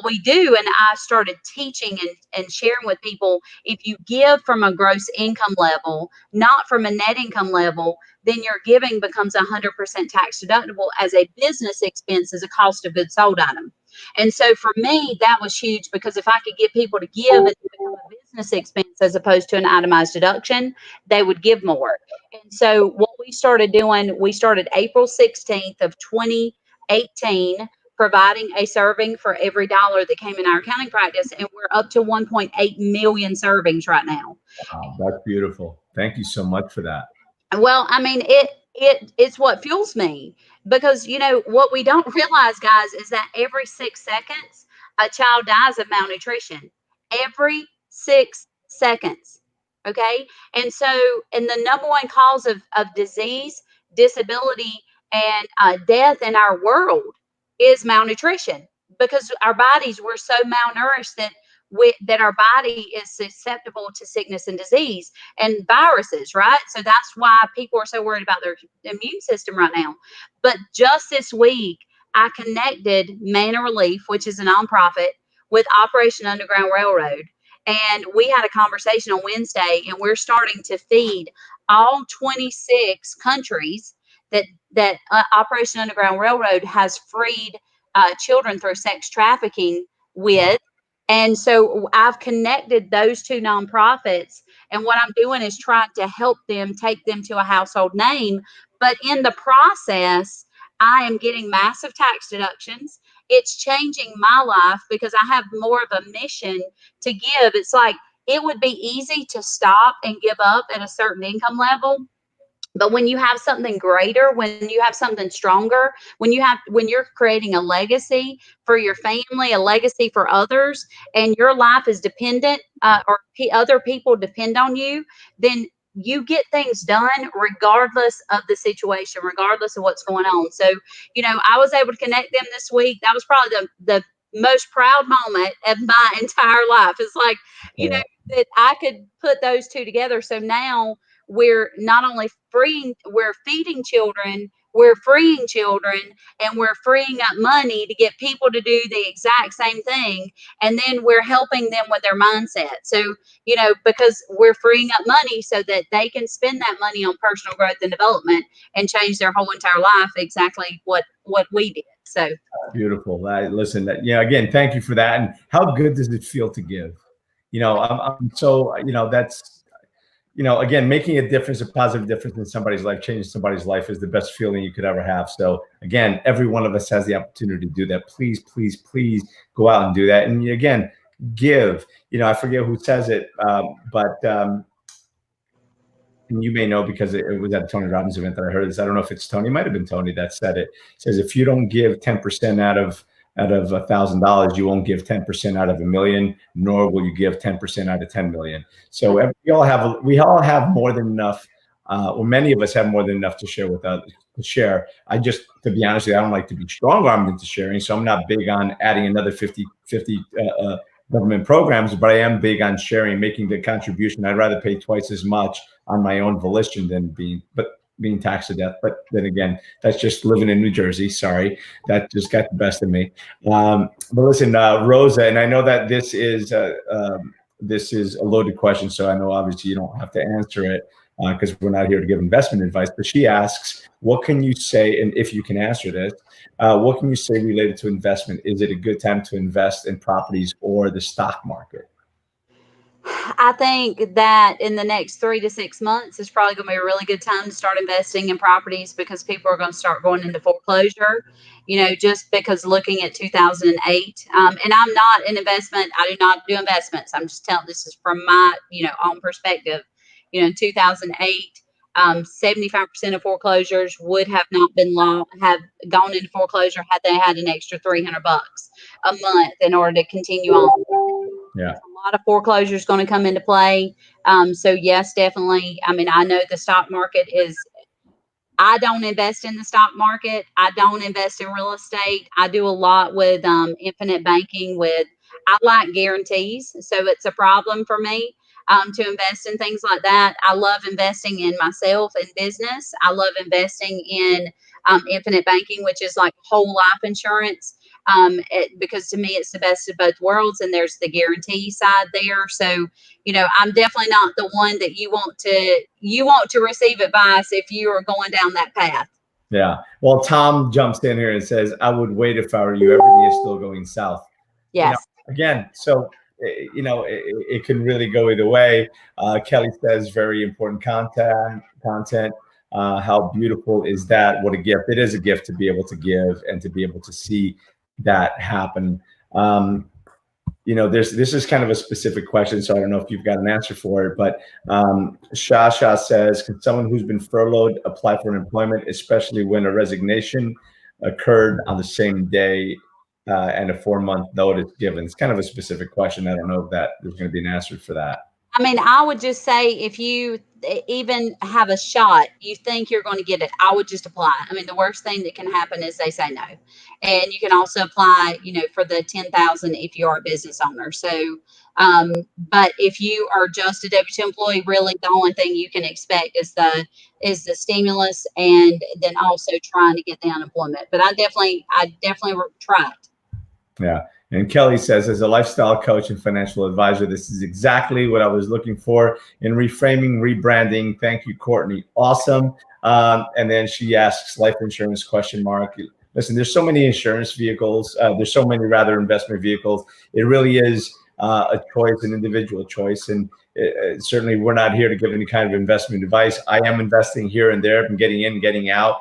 we do. And I started teaching and sharing with people, if you give from a gross income level, not from a net income level, then your giving becomes 100% tax deductible as a business expense, as a cost of goods sold item. And so for me, that was huge, because if I could get people to give and become a business expense as opposed to an itemized deduction, they would give more. And so what we started doing, we started April 16th of 2018, providing a serving for every dollar that came in our accounting practice. And we're up to 1.8 million servings right now.
Wow, that's beautiful. Thank you so much for that.
Well, I mean, it's what fuels me, because what we don't realize, guys, is that every 6 seconds a child dies of malnutrition. Every 6 seconds. Okay. And so, and the number one cause of disease, disability, and death in our world is malnutrition, because our bodies, we're so malnourished that our body is susceptible to sickness and disease and viruses, right? So that's why people are so worried about their immune system right now. But just this week, I connected Manna Relief, which is a nonprofit, with Operation Underground Railroad. And we had a conversation on Wednesday, and we're starting to feed all 26 countries that Operation Underground Railroad has freed children through sex trafficking with. And so I've connected those two nonprofits, and what I'm doing is trying to help them, take them to a household name. But in the process, I am getting massive tax deductions. It's changing my life because I have more of a mission to give. It's like, it would be easy to stop and give up at a certain income level. But when you have something greater, when you have something stronger, when you're creating a legacy for your family, a legacy for others, and your life is dependent, other people depend on you, then you get things done regardless of the situation, regardless of what's going on. So, I was able to connect them this week. That was probably the most proud moment of my entire life. It's like,
Yeah.
that I could put those two together. So now we're not only we're feeding children, we're freeing children, and we're freeing up money to get people to do the exact same thing. And then we're helping them with their mindset. So, because we're freeing up money so that they can spend that money on personal growth and development and change their whole entire life, exactly what we did. So
Beautiful. Listen, again, thank you for that. And how good does it feel to give? I'm so, that's, again, making a difference, a positive difference in somebody's life, changing somebody's life is the best feeling you could ever have. So again, every one of us has the opportunity to do that. Please, please, please go out and do that. And again, give. I forget who says it, but and you may know because it was at a Tony Robbins event that I heard this. I don't know if it's Tony. It might have been Tony that said it. It says, if you don't give 10% out of $1,000, you won't give 10% out of $1 million, nor will you give 10% out of 10 million. So we all have more than enough, or many of us have more than enough to share with others. To be honest with you, I don't like to be strong-armed into sharing, so I'm not big on adding another 50 government programs, but I am big on sharing, making the contribution. I'd rather pay twice as much on my own volition than being taxed to death. But then again, that's just living in New Jersey. Sorry, that just got the best of me. But listen, Rosa, and I know that this is a loaded question, so I know obviously you don't have to answer it because we're not here to give investment advice. But she asks, what can you say, and if you can answer this, what can you say related to investment? Is it a good time to invest in properties or the stock market?
I think that in the next 3 to 6 months is probably going to be a really good time to start investing in properties, because people are going to start going into foreclosure, just because looking at 2008. And I'm not an investment. I do not do investments. I'm just telling, this is from my, own perspective. In 2008, 75% of foreclosures would have not been have gone into foreclosure had they had an extra $300 a month in order to continue on.
Yeah.
A lot of foreclosures going to come into play. So yes, definitely. I mean, I know the stock market I don't invest in the stock market. I don't invest in real estate. I do a lot with infinite banking I like guarantees. So it's a problem for me. to invest in things like that. I love investing in myself and business. I love investing in infinite banking, which is like whole life insurance. Because to me, it's the best of both worlds, and there's the guarantee side there. So, I'm definitely not the one that you want to receive advice if you are going down that path.
Yeah. Well, Tom jumps in here and says, I would wait if I were you. Everything is still going south.
Yes.
Again, so, it can really go either way. Kelly says, very important content. How beautiful is that? What a gift. It is a gift to be able to give and to be able to see that happen. This is kind of a specific question, so I don't know if you've got an answer for it, but Shasha says, can someone who's been furloughed apply for employment, especially when a resignation occurred on the same day and a 4-month notice given? It's kind of a specific question. I don't know if there's going to be an answer for that.
I mean, I would just say if you even have a shot, you think you're going to get it, I would just apply. I mean, the worst thing that can happen is they say no. And you can also apply, for the 10,000 if you are a business owner. So, but if you are just a W-2 employee, really the only thing you can expect is the stimulus, and then also trying to get the unemployment. But I definitely try it.
Yeah. And Kelly says, as a lifestyle coach and financial advisor, this is exactly what I was looking for in reframing, rebranding. Thank you, Courtney. Awesome. And then she asks, life insurance question mark. Listen, there's so many insurance vehicles. There's so many rather investment vehicles. It really is a choice, an individual choice. And certainly we're not here to give any kind of investment advice. I am investing here and there. I'm getting in, getting out.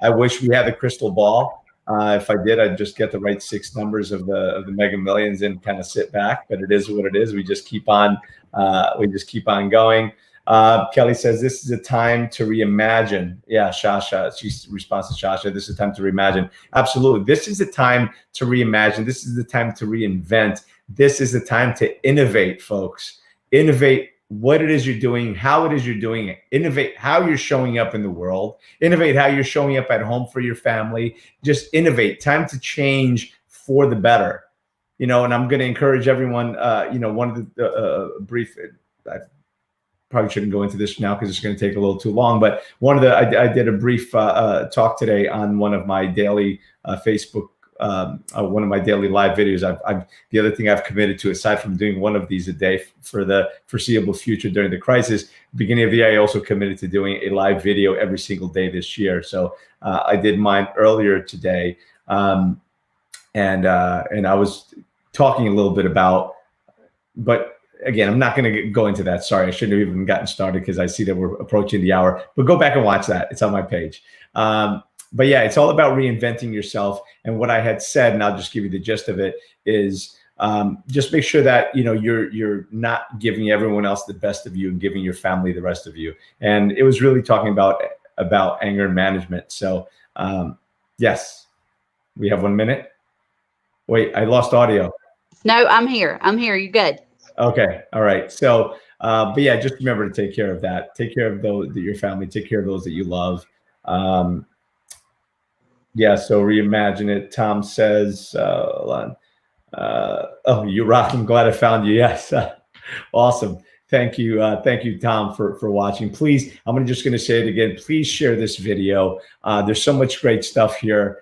I wish we had the crystal ball. If I did, I'd just get the right 6 numbers of the Mega Millions and kind of sit back. But it is what it is. We just keep on. Going. Kelly says, this is a time to reimagine. Yeah, Shasha. She responds to Shasha. This is a time to reimagine. Absolutely. This is the time to reimagine. This is the time to reinvent. This is the time to innovate, folks. Innovate what it is you're doing, how it is you're doing it. Innovate how you're showing up in the world. Innovate how you're showing up at home for your family. Just innovate. Time to change for the better. And I'm going to encourage everyone, one of the brief, I probably shouldn't go into this now because it's going to take a little too long, but I did a brief talk today on one of my daily Facebook, one of my daily live videos. The other thing I've committed to, aside from doing one of these a day for the foreseeable future during the crisis, beginning of the year, I also committed to doing a live video every single day this year. So I did mine earlier today. And I was talking a little bit about, but again, I'm not going to go into that. Sorry, I shouldn't have even gotten started because I see that we're approaching the hour, but go back and watch that. It's on my page. But yeah, it's all about reinventing yourself. And what I had said, and I'll just give you the gist of it, is just make sure that you're not giving everyone else the best of you and giving your family the rest of you. And it was really talking about anger management. So yes, we have 1 minute. Wait, I lost audio.
No, I'm here. You're good.
Okay. All right. So, but yeah, just remember to take care of that. Take care of your family. Take care of those that you love. Yeah. So reimagine it. Tom says, hold on. Oh, you rock. I'm glad I found you. Yes. Awesome. Thank you. Thank you, Tom, for watching. Please, I'm just going to say it again. Please share this video. There's so much great stuff here.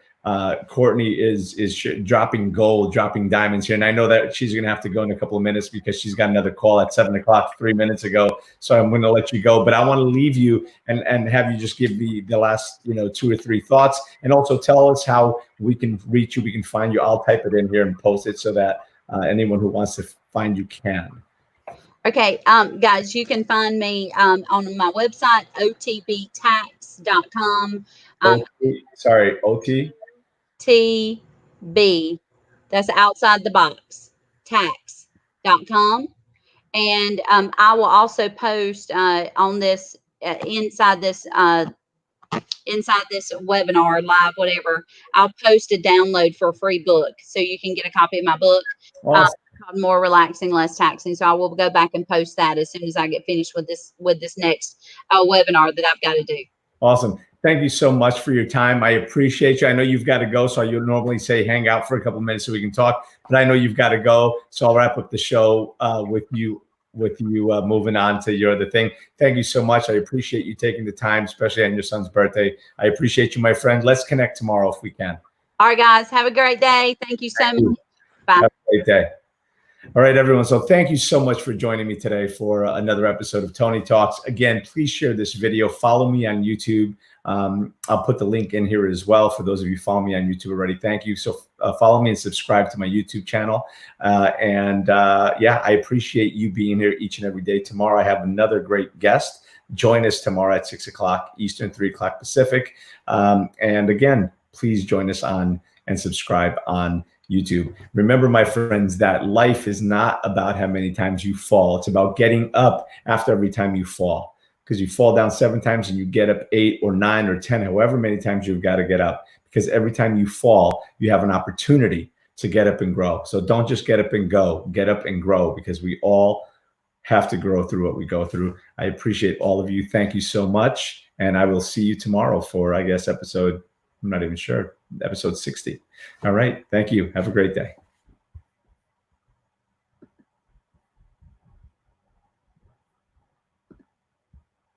Courtney is dropping gold, dropping diamonds here. And I know that she's going to have to go in a couple of minutes because she's got another call at 7 o'clock, 3 minutes ago. So I'm going to let you go, but I want to leave you and have you just give the last, 2 or 3 thoughts, and also tell us how we can reach you. We can find you. I'll type it in here and post it so that anyone who wants to find you can.
Okay. Guys, you can find me on my website, otbtax.com.
OT?
TB, that's outside the box, tax.com. And I will also post on this inside this webinar, live, whatever, I'll post a download for a free book so you can get a copy of my book.
Awesome.
Called More Relaxing, Less Taxing. So I will go back and post that as soon as I get finished with this next webinar that I've got to do.
Awesome. Thank you so much for your time. I appreciate you. I know you've got to go, so you'll normally say hang out for a couple minutes so we can talk, but I know you've got to go. So I'll wrap up the show with you with you moving on to your other thing. Thank you so much. I appreciate you taking the time, especially on your son's birthday. I appreciate you, my friend. Let's connect tomorrow if we can.
All right, guys. Have a great day. Thank you so much. Bye.
Have a great day. All right, everyone. So thank you so much for joining me today for another episode of Tony Talks. Again, please share this video. Follow me on YouTube. I'll put the link in here as well for those of you following me on YouTube already. Thank you. So follow me and subscribe to my YouTube channel. Yeah, I appreciate you being here each and every day. Tomorrow I have another great guest. Join us tomorrow at 6 o'clock Eastern, 3 o'clock Pacific. And again, please join us on and subscribe on YouTube. Remember, my friends, that life is not about how many times you fall. It's about getting up after every time you fall. Because you fall down 7 times and you get up 8 or 9 or 10, however many times you've got to get up. Because every time you fall, you have an opportunity to get up and grow. So don't just get up and go, get up and grow, because we all have to grow through what we go through. I appreciate all of you. Thank you so much. And I will see you tomorrow for, I guess, episode, I'm not even sure, episode 60. All right. Thank you. Have a great day.